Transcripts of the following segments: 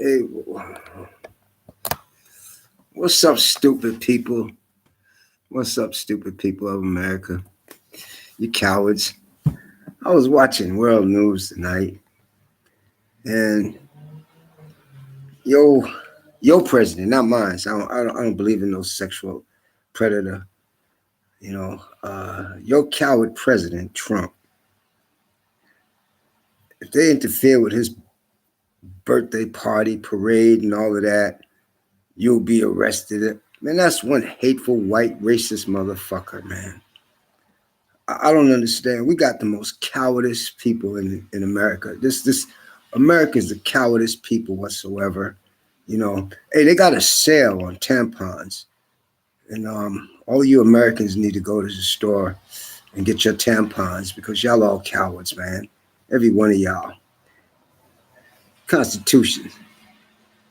Hey, what's up, stupid people? What's up, stupid people of America? You cowards. I was watching world news tonight, and yo, your president, not mine. So I don't believe in no sexual predator. Your coward president, Trump, if they interfere with his birthday party, parade, and all of that, you'll be arrested. Man, that's one hateful, white, racist motherfucker, man. I don't understand. We got the most cowardice people in America. This America is the cowardice people whatsoever. Hey, they got a sale on tampons, and all you Americans need to go to the store and get your tampons because y'all all cowards, man. Every one of y'all. Constitution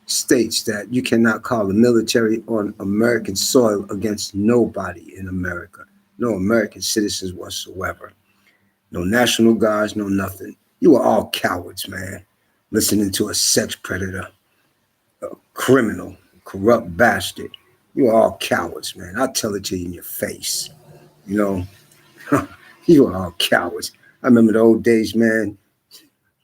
states that you cannot call the military on American soil against nobody in America. No American citizens whatsoever. No National Guards, no nothing. You are all cowards, man. Listening to a sex predator, a criminal, corrupt bastard. You are all cowards, man. I'll tell it to you in your face. You know, you are all cowards. I remember the old days, man.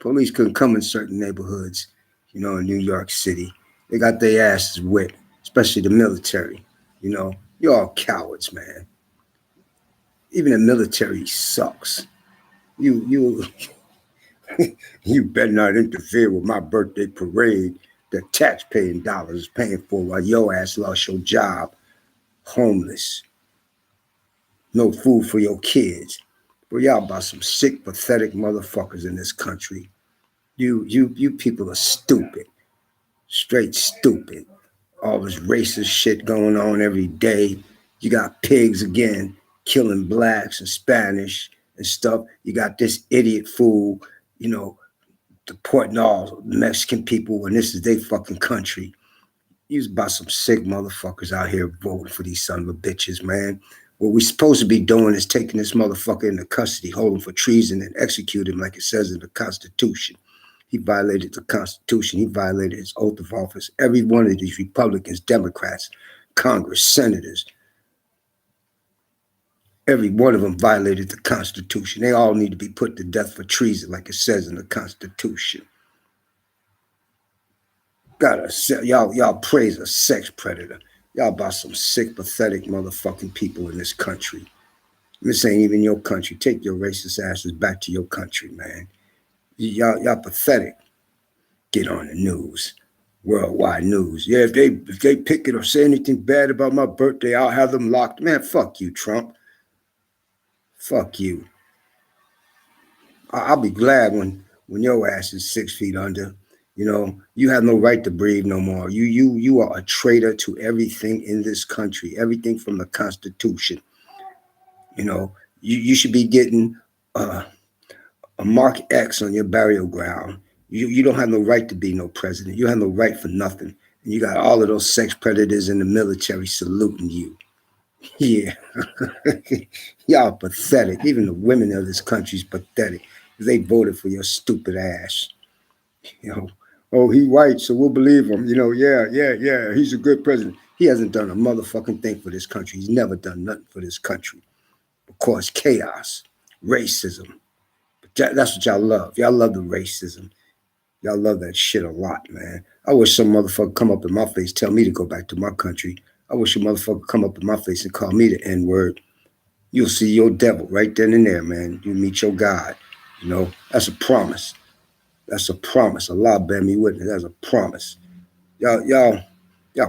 Police couldn't come in certain neighborhoods, in New York City. They got their asses whipped, especially the military. You're all cowards, man. Even the military sucks. You You better not interfere with my birthday parade that taxpaying dollars is paying for while your ass lost your job, homeless, no food for your kids. But y'all about some sick, pathetic motherfuckers in this country. You people are stupid, straight stupid. All this racist shit going on every day. You got pigs again killing blacks and Spanish and stuff. You got this idiot fool, you know, deporting all Mexican people when this is their fucking country. You's about some sick motherfuckers out here voting for these son of a bitches, man. What we supposed to be doing is taking this motherfucker into custody, hold him for treason, and execute him like it says in the Constitution. He violated the Constitution. He violated his oath of office. Every one of these Republicans, Democrats, Congress, senators, every one of them violated the Constitution. They all need to be put to death for treason like it says in the Constitution. Y'all praise a sex predator. Y'all about some sick, pathetic motherfucking people in this country. This ain't even your country. Take your racist asses back to your country, man. Y'all pathetic. Get on the news, worldwide news. Yeah, if they pick it or say anything bad about my birthday, I'll have them locked. Man, fuck you, Trump. Fuck you. I'll be glad when your ass is 6 feet under. You have no right to breathe no more. You are a traitor to everything in this country, everything from the Constitution. You should be getting a Mark X on your burial ground. You don't have no right to be no president. You have no right for nothing. And you got all of those sex predators in the military saluting you. Yeah. Y'all pathetic. Even the women of this country is pathetic. They voted for your stupid ass. Oh, he white, so we'll believe him. Yeah. He's a good president. He hasn't done a motherfucking thing for this country. He's never done nothing for this country. Of course, chaos, racism. That's what y'all love. Y'all love the racism. Y'all love that shit a lot, man. I wish some motherfucker come up in my face, tell me to go back to my country. I wish a motherfucker come up in my face and call me the N-word. You'll see your devil right then and there, man. You meet your God. That's a promise. That's a promise. Allah bear me witness. That's a promise. Y'all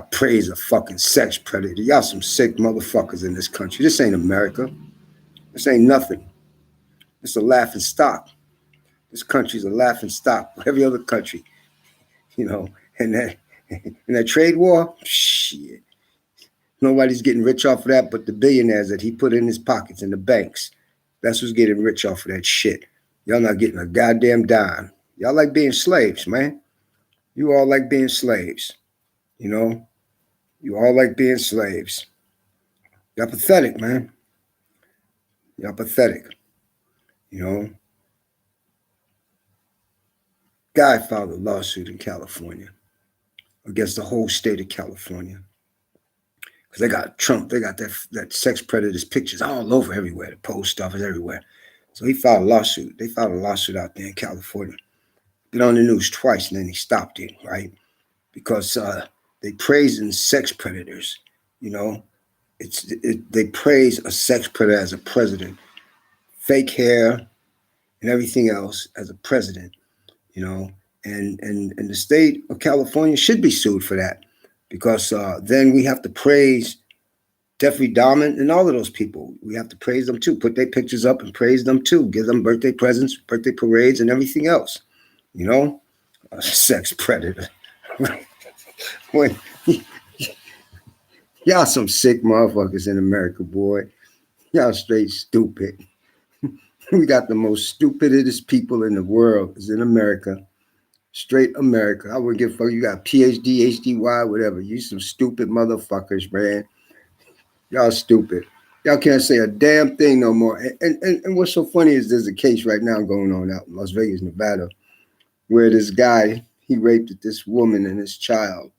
praise a fucking sex predator. Y'all some sick motherfuckers in this country. This ain't America. This ain't nothing. It's a laughing stock. This country's a laughing stock. Every other country, and that trade war, shit. Nobody's getting rich off of that but the billionaires that he put in his pockets in the banks. That's who's getting rich off of that shit. Y'all not getting a goddamn dime. Y'all like being slaves, man. You all like being slaves. You all like being slaves. Y'all pathetic, man. Y'all pathetic. Guy filed a lawsuit in California. against the whole state of California. Because they got Trump, they got that sex predators pictures all over everywhere. The post office everywhere. So he filed a lawsuit. They filed a lawsuit out there in California. Been on the news twice, and then he stopped it, right? Because they praising sex predators. You know, they praise a sex predator as a president, fake hair and everything else as a president. You know, and the state of California should be sued for that, because then we have to praise Jeffrey Dahmer and all of those people. We have to praise them too. Put their pictures up and praise them too. Give them birthday presents, birthday parades, and everything else. You know, a sex predator. When y'all some sick motherfuckers in America, boy. Y'all straight stupid. We got the most stupidest people in the world is in America. Straight America. I wouldn't give a fuck. You got PhD, HDY, whatever. You some stupid motherfuckers, man. Y'all stupid. Y'all can't say a damn thing no more. And what's so funny is there's a case right now going on out in Las Vegas, Nevada, where this guy, he raped this woman and his child.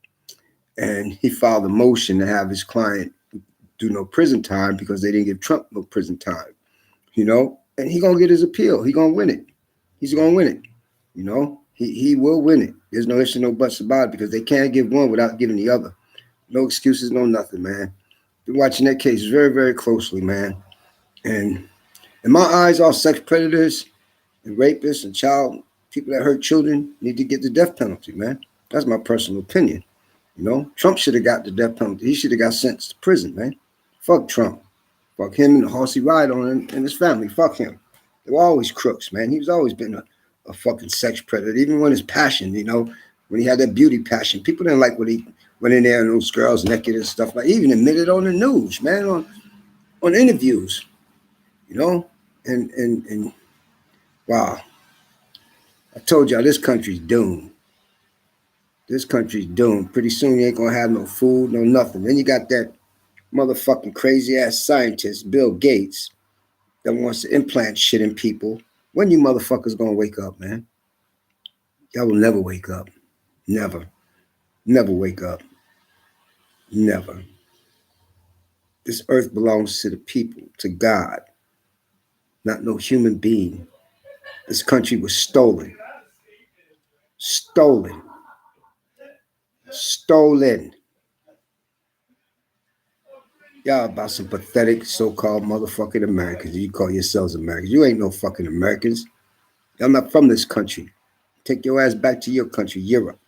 And he filed a motion to have his client do no prison time because they didn't give Trump no prison time. You know? And he gonna get his appeal. He gonna win it. He's gonna win it. You know? He will win it. There's no ifs and no buts about it, because they can't give one without giving the other. No excuses, no nothing, man. Been watching that case very, very closely, man. And in my eyes, all sex predators and rapists and people that hurt children need to get the death penalty, man. That's my personal opinion. You know, Trump should have got the death penalty. He should have got sentenced to prison, man. Fuck Trump. Fuck him and the horse he ride on and his family. Fuck him. They were always crooks, man. He's always been a fucking sex predator. Even when his passion, you know, when he had that beauty passion, people didn't like when he went in there and those girls naked and stuff. Like, he even admitted on the news, man, on interviews, you know, and wow. I told y'all this country's doomed. This country's doomed. Pretty soon you ain't gonna have no food, no nothing. Then you got that motherfucking crazy ass scientist, Bill Gates, that wants to implant shit in people. When you motherfuckers gonna wake up, man? Y'all will never wake up. Never. Never wake up. Never. This earth belongs to the people, to God, not no human being. This country was stolen. Stolen. Stolen. Y'all about some pathetic so-called motherfucking Americans. You call yourselves Americans. You ain't no fucking Americans. Y'all not from this country. Take your ass back to your country, Europe.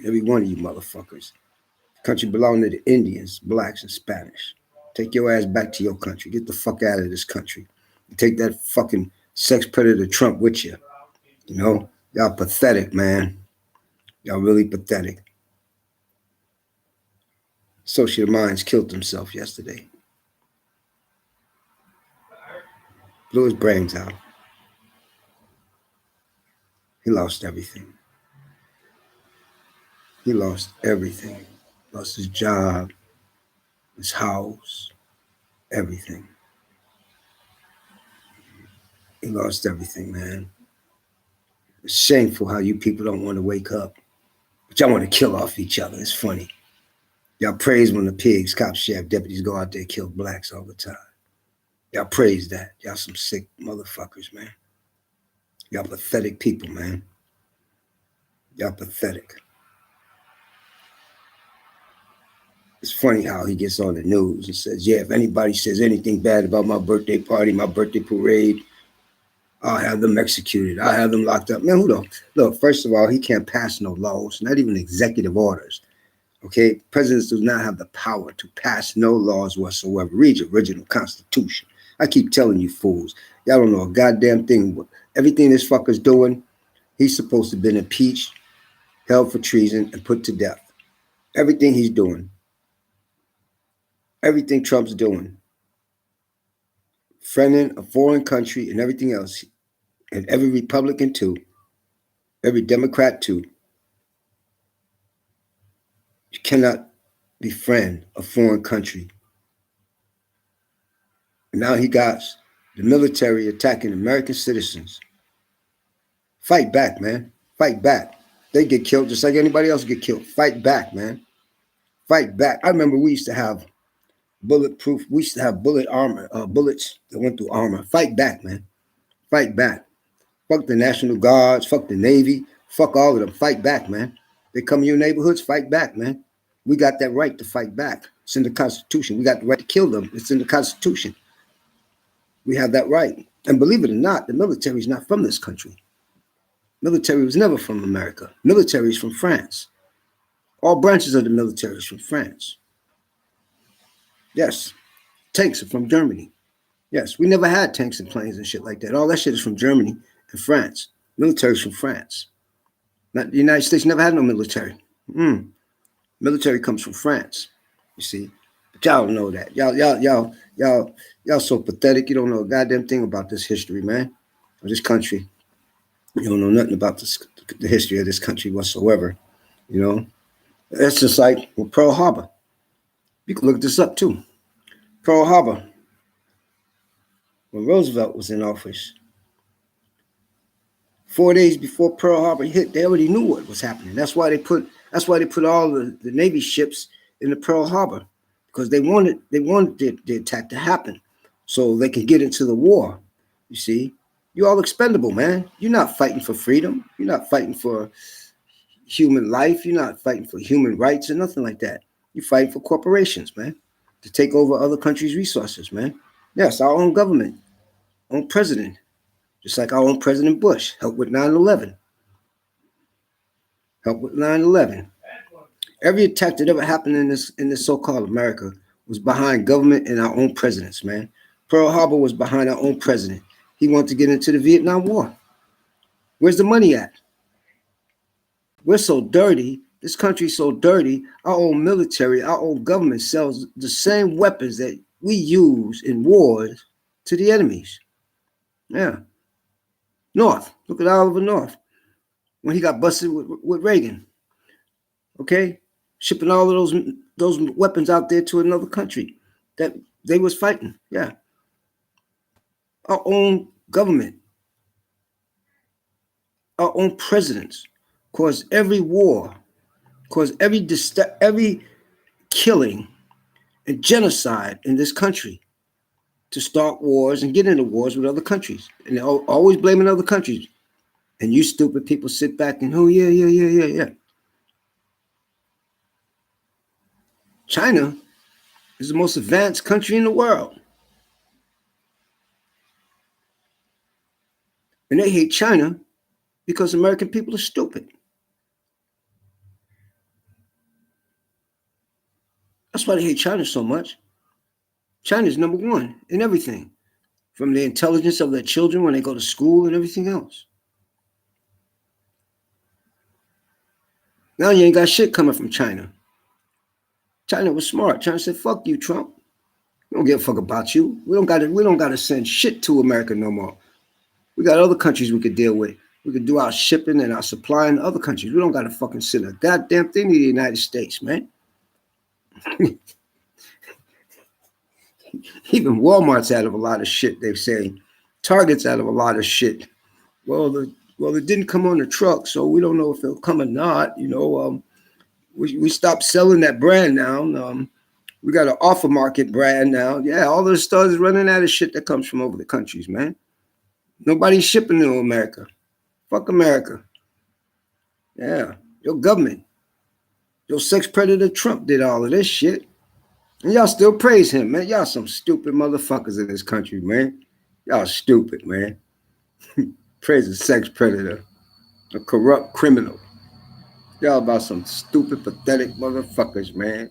Every one of you motherfuckers. The country belonged to the Indians, blacks, and Spanish. Take your ass back to your country. Get the fuck out of this country. Take that fucking sex predator Trump with you. You know? Y'all pathetic, man. Y'all really pathetic. Associate of Mines killed himself yesterday. Blew his brains out. He lost everything. He lost everything. Lost his job, his house, everything. He lost everything, man. It's shameful how you people don't want to wake up. But y'all want to kill off each other. It's funny. Y'all praise when the pigs, cops, sheriff, deputies go out there and kill blacks all the time. Y'all praise that. Y'all some sick motherfuckers, man. Y'all pathetic people, man. Y'all pathetic. It's funny how he gets on the news and says, yeah, if anybody says anything bad about my birthday party, my birthday parade, I'll have them executed. I'll have them locked up. Man, who don't? Look, first of all, he can't pass no laws, not even executive orders. Okay? Presidents do not have the power to pass no laws whatsoever. Read your original Constitution. I keep telling you fools. Y'all don't know a goddamn thing. Everything this fucker's doing, he's supposed to have been impeached, held for treason, and put to death. Everything he's doing. Everything Trump's doing. Friending a foreign country and everything else. And every Republican too. Every Democrat too. You cannot befriend a foreign country. And now he got the military attacking American citizens. Fight back, man. Fight back. They get killed just like anybody else get killed. Fight back, man. Fight back. I remember we used to have bulletproof. We used to have bullet armor, bullets that went through armor. Fight back, man. Fight back. Fuck the National Guards. Fuck the Navy. Fuck all of them. Fight back, man. They come in your neighborhoods. Fight back, man. We got that right to fight back. It's in the Constitution. We got the right to kill them. It's in the Constitution. We have that right. And believe it or not, the military is not from this country. Military was never from America. Military is from France. All branches of the military is from France. Yes. Tanks are from Germany. Yes. We never had tanks and planes and shit like that. All that shit is from Germany and France. Military is from France. Not the United States never had no military. Military comes from France. You see. But y'all don't know that. Y'all so pathetic. You don't know a goddamn thing about this history, man. Of this country. You don't know nothing about the history of this country whatsoever. You know. That's just like Pearl Harbor. You can look this up too. Pearl Harbor. When Roosevelt was in office, 4 days before Pearl Harbor hit, they already knew what was happening. That's why they put all the Navy ships in the Pearl Harbor, because they wanted the attack to happen so they could get into the war. You see, you're all expendable, man. You're not fighting for freedom. You're not fighting for human life. You're not fighting for human rights or nothing like that. You're fighting for corporations, man, to take over other countries' resources, man. Yes, our own government, own president, just like our own President Bush helped with 9/11. Helped with 9/11. Every attack that ever happened in this so-called America was behind government and our own presidents, man. Pearl Harbor was behind our own president. He wanted to get into the Vietnam War. Where's the money at? We're so dirty. This country's so dirty. Our own military, our own government sells the same weapons that we use in wars to the enemies. Yeah. North. Look at Oliver North. When he got busted with Reagan. Okay? Shipping all of those weapons out there to another country that they was fighting. Yeah. Our own government. Our own presidents caused every war, caused every killing and genocide in this country to start wars and get into wars with other countries. And they're always blaming other countries. And you stupid people sit back and, oh, yeah. China is the most advanced country in the world. And they hate China because American people are stupid. That's why they hate China so much. China is number one in everything, from the intelligence of their children when they go to school and everything else. Now you ain't got shit coming from China. China was smart. China said, fuck you, Trump. We don't give a fuck about you. We don't gotta send shit to America no more. We got other countries we could deal with. We could do our shipping and our supply in other countries. We don't gotta fucking send a goddamn thing to the United States, man. Even Walmart's out of a lot of shit, they say. Target's out of a lot of shit. Well, it didn't come on the truck, so we don't know if it'll come or not. You know, we stopped selling that brand now. We got an offer market brand now. Yeah, all the stores running out of shit that comes from over the countries, man. Nobody's shipping to America. Fuck America. Yeah, your government. Your sex predator Trump did all of this shit. And y'all still praise him, man. Y'all some stupid motherfuckers in this country, man. Y'all stupid, man. Praise a sex predator, a corrupt criminal. Y'all about some stupid, pathetic motherfuckers, man.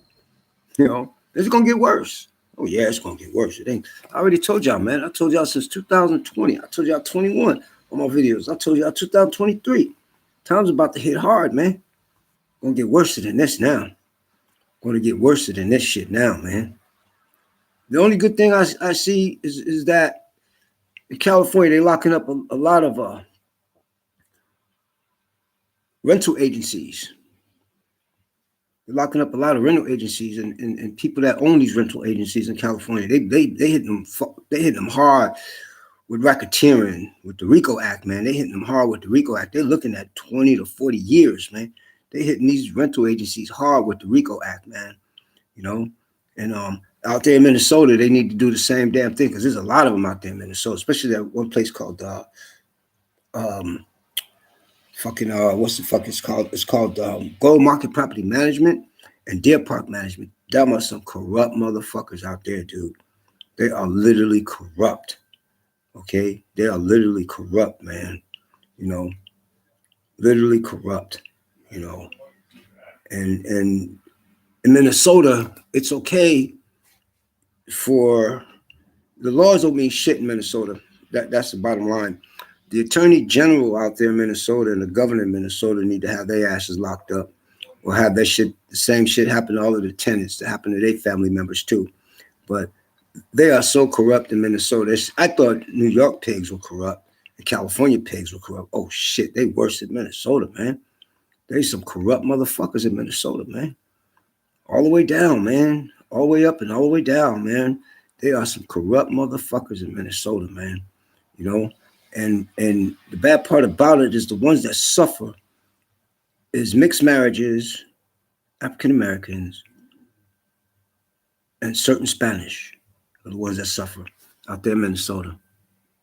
You know, it's gonna get worse. Oh yeah, it's gonna get worse. It ain't. I already told y'all, man. I told y'all since 2020. I told y'all 21 on my videos. I told y'all 2023. Time's about to hit hard, man. Gonna get worse than this now. Gonna get worse than this shit now, man. The only good thing I see is that in California they're locking up a lot of rental agencies. They're locking up a lot of rental agencies and people that own these rental agencies in California. They hit them hard with racketeering, with the RICO Act, man. They hitting them hard with the RICO Act. They're looking at 20 to 40 years, man. They hitting these rental agencies hard with the RICO Act, man. You know, and out there in Minnesota, they need to do the same damn thing because there's a lot of them out there in Minnesota, especially that one place called um, fucking what's the fuck it's called? It's called Gold Market Property Management and Deer Park Management. That must some corrupt motherfuckers out there, dude. They are literally corrupt. Okay, they are literally corrupt, man. You know, literally corrupt. You know, and in Minnesota, it's okay for the laws don't mean shit in Minnesota. That's the bottom line. The attorney general out there in Minnesota and the governor in Minnesota need to have their asses locked up, or have that shit, the same shit happen to all of the tenants, to happen to their family members too. But they are so corrupt in Minnesota. I thought New York pigs were corrupt and California pigs were corrupt. Oh shit, they worse than Minnesota, man. There's some corrupt motherfuckers in Minnesota, man. All the way down, man. All the way up and all the way down, man. There are some corrupt motherfuckers in Minnesota, man. You know, and the bad part about it is the ones that suffer is mixed marriages, African Americans, and certain Spanish are the ones that suffer out there in Minnesota.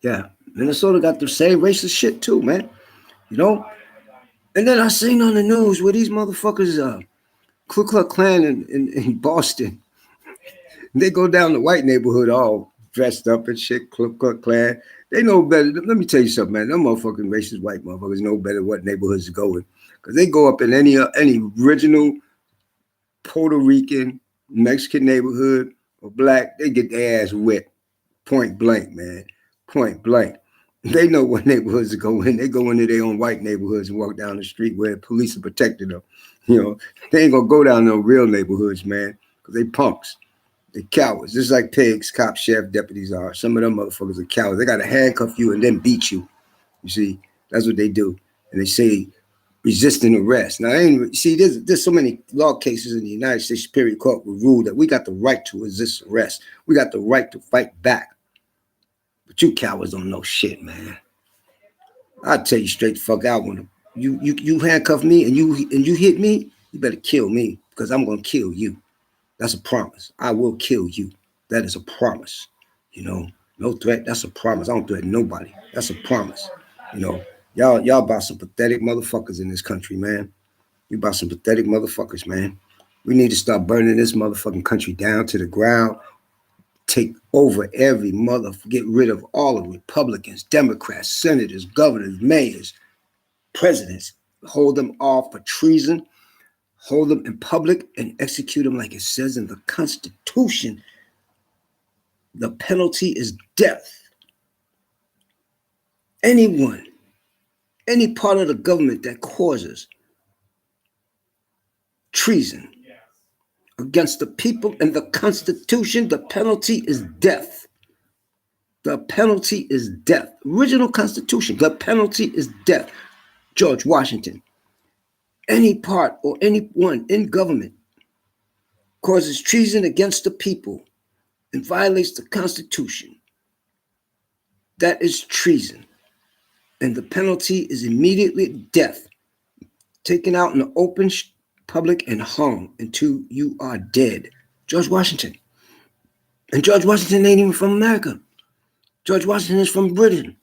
Yeah, Minnesota got the same racist shit too, man. You know, and then I seen on the news where these motherfuckers, Ku Klux Klan in Boston, they go down the white neighborhood all dressed up and shit, Ku Klux Klan. They know better. Let me tell you something, man. Them motherfucking racist white motherfuckers know better what neighborhoods to go in. Because they go up in any original Puerto Rican, Mexican neighborhood or black, they get their ass wet. Point blank, man. Point blank. They know what neighborhoods to go in. They go into their own white neighborhoods and walk down the street where police are protecting them. You know, they ain't gonna go down no real neighborhoods, man, because they punks. They cowards. Just like pigs, cops, sheriff, deputies are. Some of them motherfuckers are cowards. They gotta handcuff you and then beat you. You see, that's what they do. And they say resisting arrest. Now, see, there's so many law cases in the United States Superior Court will rule that we got the right to resist arrest. We got the right to fight back. But you cowards don't know shit, man. I'll tell you straight the fuck out. When you handcuff me and you hit me, you better kill me because I'm gonna kill you. That's a promise. I will kill you. That is a promise. You know, no threat. That's a promise. I don't threaten nobody. That's a promise. You know, y'all about some pathetic motherfuckers in this country, man. You about some pathetic motherfuckers, man. We need to start burning this motherfucking country down to the ground. Take over every get rid of all of Republicans, Democrats, senators, governors, mayors, presidents. Hold them all for treason. Hold them in public and execute them like it says in the Constitution. The penalty is death. Anyone, any part of the government that causes treason against the people and the Constitution, the penalty is death. The penalty is death. Original Constitution, the penalty is death. George Washington. Any part or anyone in government causes treason against the people and violates the Constitution, that is treason. And the penalty is immediately death. Taken out in the open public and hung until you are dead. George Washington. And George Washington ain't even from America. George Washington is from Britain.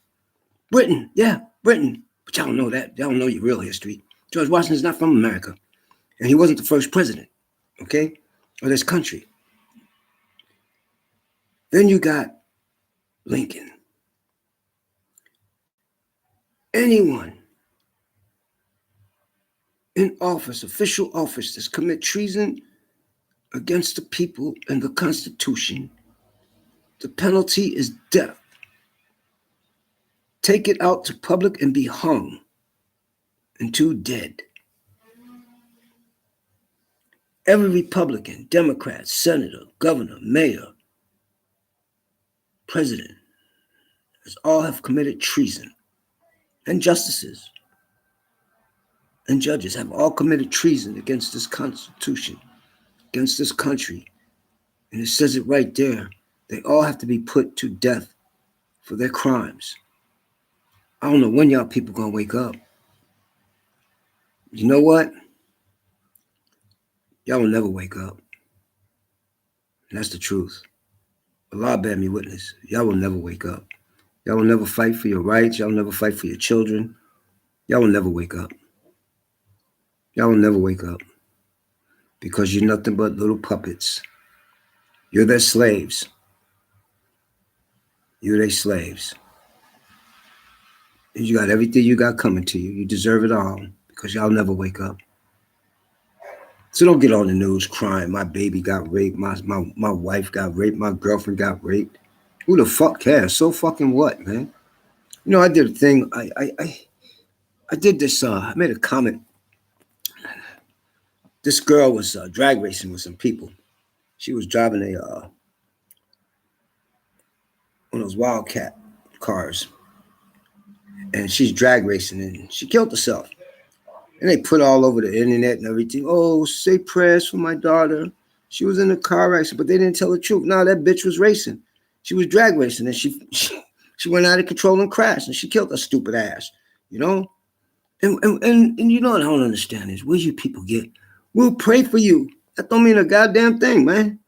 Britain, yeah, Britain. But y'all don't know that. Y'all don't know your real history. George Washington is not from America. And he wasn't the first president, okay, of this country. Then you got Lincoln. Anyone in office, official office, that's commit treason against the people and the Constitution, the penalty is death. Take it out to public and be hung until dead. Every Republican, Democrat, senator, governor, mayor, president, all have committed treason. And justices and judges have all committed treason against this Constitution, against this country. And it says it right there. They all have to be put to death for their crimes. I don't know when y'all people gonna wake up. You know what? Y'all will never wake up. And that's the truth. Allah bear me witness. Y'all will never wake up. Y'all will never fight for your rights. Y'all will never fight for your children. Y'all will never wake up. Y'all will never wake up. Because you're nothing but little puppets. You're their slaves. You're their slaves. And you got everything you got coming to you. You deserve it all because y'all never wake up. So don't get on the news crying, my baby got raped, my wife got raped, my girlfriend got raped. Who the fuck cares? So fucking what, man? You know, I did a thing. I did this. I made a comment. This girl was drag racing with some people. She was driving one of those Wildcat cars, and she's drag racing, and she killed herself. And they put all over the internet and everything. Oh, say prayers for my daughter. She was in a car accident, but they didn't tell the truth. No, that bitch was racing. She was drag racing, and she went out of control and crashed, and she killed her stupid ass. You know. And you know what I don't understand is where you people get. We'll pray for you. That don't mean a goddamn thing, man.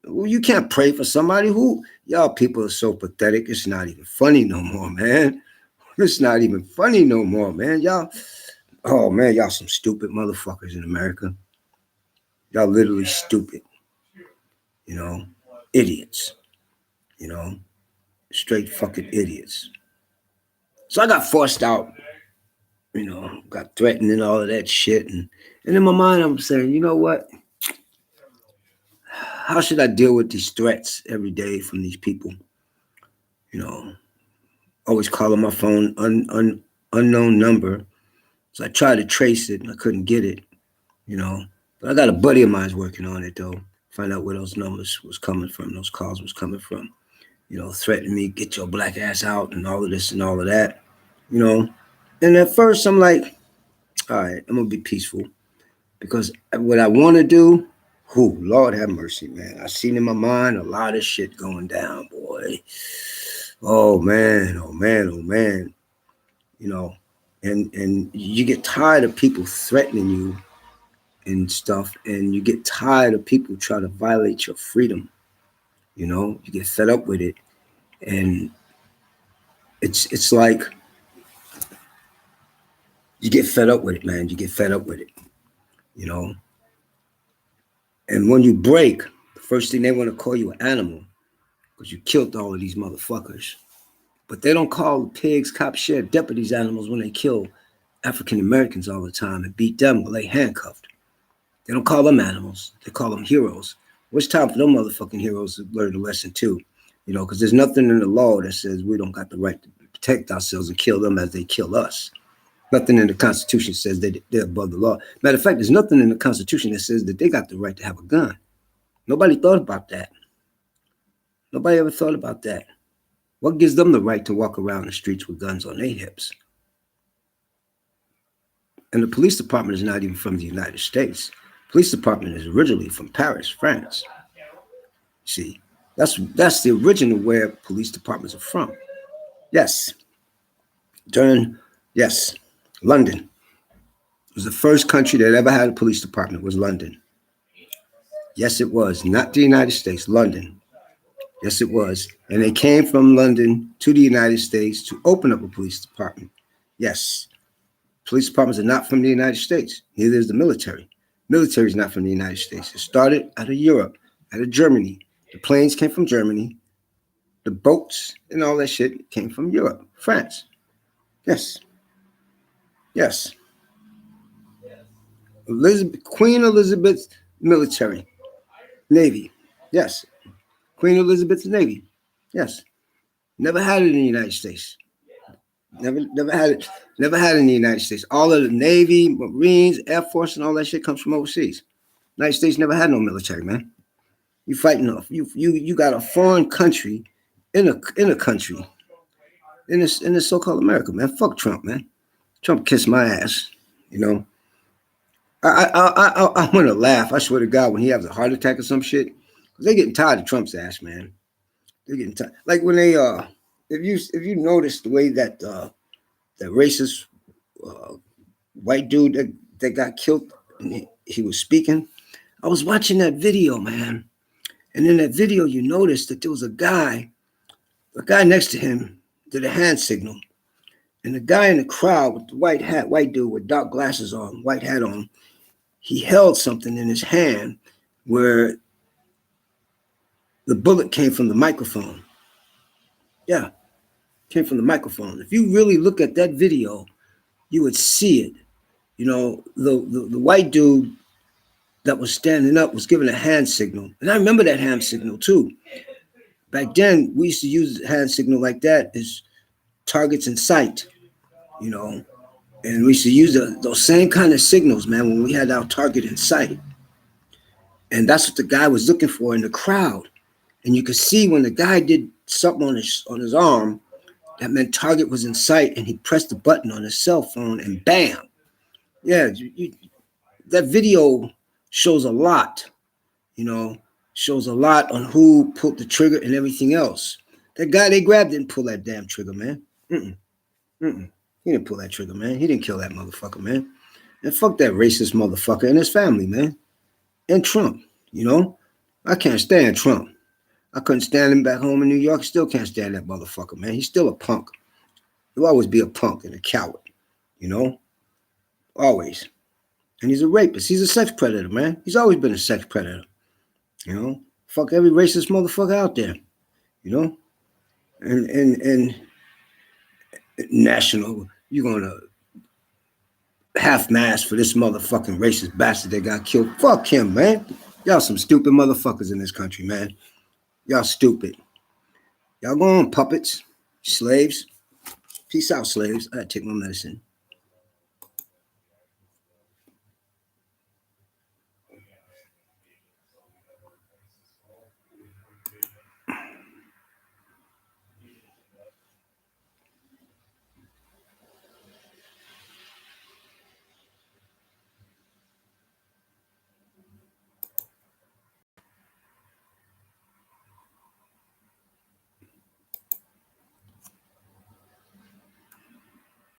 Well, you can't pray for somebody who y'all people are so pathetic. It's not even funny no more, man. It's not even funny no more, man. Y'all. Oh man, y'all some stupid motherfuckers in America. Y'all literally stupid. You know, idiots. You know, straight fucking idiots. So I got forced out. You know, got threatened and all of that shit. And in my mind, I'm saying, you know what? How should I deal with these threats every day from these people? You know, always calling my phone unknown number. So I tried to trace it and I couldn't get it. You know, but I got a buddy of mine's working on it though. Find out where those numbers was coming from, those calls was coming from. You know, threatening me, get your black ass out and all of this and all of that. You know, and at first I'm like, all right, I'm gonna be peaceful because what I want to do, Lord have mercy, man. I seen in my mind a lot of shit going down, boy. Oh man, oh man, oh man. You know, and you get tired of people threatening you and stuff, and you get tired of people trying to violate your freedom. You know, you get fed up with it, and it's like you get fed up with it, man. You get fed up with it, you know. And when you break, the first thing they want to call you an animal because you killed all of these motherfuckers. But they don't call pigs, cops, sheriff, deputies animals when they kill African Americans all the time and beat them while they handcuffed. They don't call them animals. They call them heroes. It's time for them motherfucking heroes to learn the lesson too. You know, because there's nothing in the law that says we don't got the right to protect ourselves and kill them as they kill us. Nothing in the Constitution says that they're above the law. Matter of fact, there's nothing in the Constitution that says that they got the right to have a gun. Nobody thought about that. Nobody ever thought about that. What gives them the right to walk around the streets with guns on their hips? And the police department is not even from the United States. Police department is originally from Paris, France. See, that's the original where police departments are from. Yes. Yes, London was the first country that ever had a police department was London. Yes, it was. Not the United States, London. Yes, it was. And they came from London to the United States to open up a police department. Yes. Police departments are not from the United States. Neither is the military. Military is not from the United States. It started out of Europe, out of Germany. The planes came from Germany. The boats and all that shit came from Europe, France. Yes. Yes. Queen Elizabeth's military, Navy. Yes. Queen Elizabeth's Navy. Yes. Never had it in the United States. Never had it. Never had it in the United States. All of the Navy, Marines, Air Force, and all that shit comes from overseas. United States never had no military, man. You fighting off. You got a foreign country in a country in this so-called America, man. Fuck Trump, man. Trump kissed my ass. You know. I want to laugh. I swear to God, when he has a heart attack or some shit, they're getting tired of Trump's ass, man. They're getting tired. Like when they if you notice the way that that racist uh, white dude that got killed, and he was speaking. I was watching that video, man, and in that video you noticed that there was a guy next to him did a hand signal, and the guy in the crowd with the white hat, white dude with dark glasses on, white hat on, he held something in his hand where the bullet came from the microphone. Yeah, came from the microphone. If you really look at that video, you would see it. You know, the white dude that was standing up was giving a hand signal. And I remember that hand signal too. Back then, we used to use a hand signal like that as targets in sight, you know. And we used to use those same kind of signals, man, when we had our target in sight. And that's what the guy was looking for in the crowd. And you could see when the guy did something on his arm, that meant target was in sight, and he pressed the button on his cell phone, and bam. Yeah, that video shows a lot, you know, shows a lot on who pulled the trigger and everything else. That guy they grabbed didn't pull that damn trigger, man. He didn't pull that trigger, man. He didn't kill that motherfucker, man. And fuck that racist motherfucker and his family, man. And Trump, you know. I can't stand Trump. I couldn't stand him back home in New York. Still can't stand that motherfucker, man. He's still a punk. He'll always be a punk and a coward, you know. Always. And he's a rapist. He's a sex predator, man. He's always been a sex predator. You know, fuck every racist motherfucker out there. You know, and national, you're gonna half-mast for this motherfucking racist bastard that got killed. Fuck him, man. Y'all some stupid motherfuckers in this country, man. Y'all stupid. Y'all go on, puppets, slaves. Peace out, slaves. I gotta take my medicine.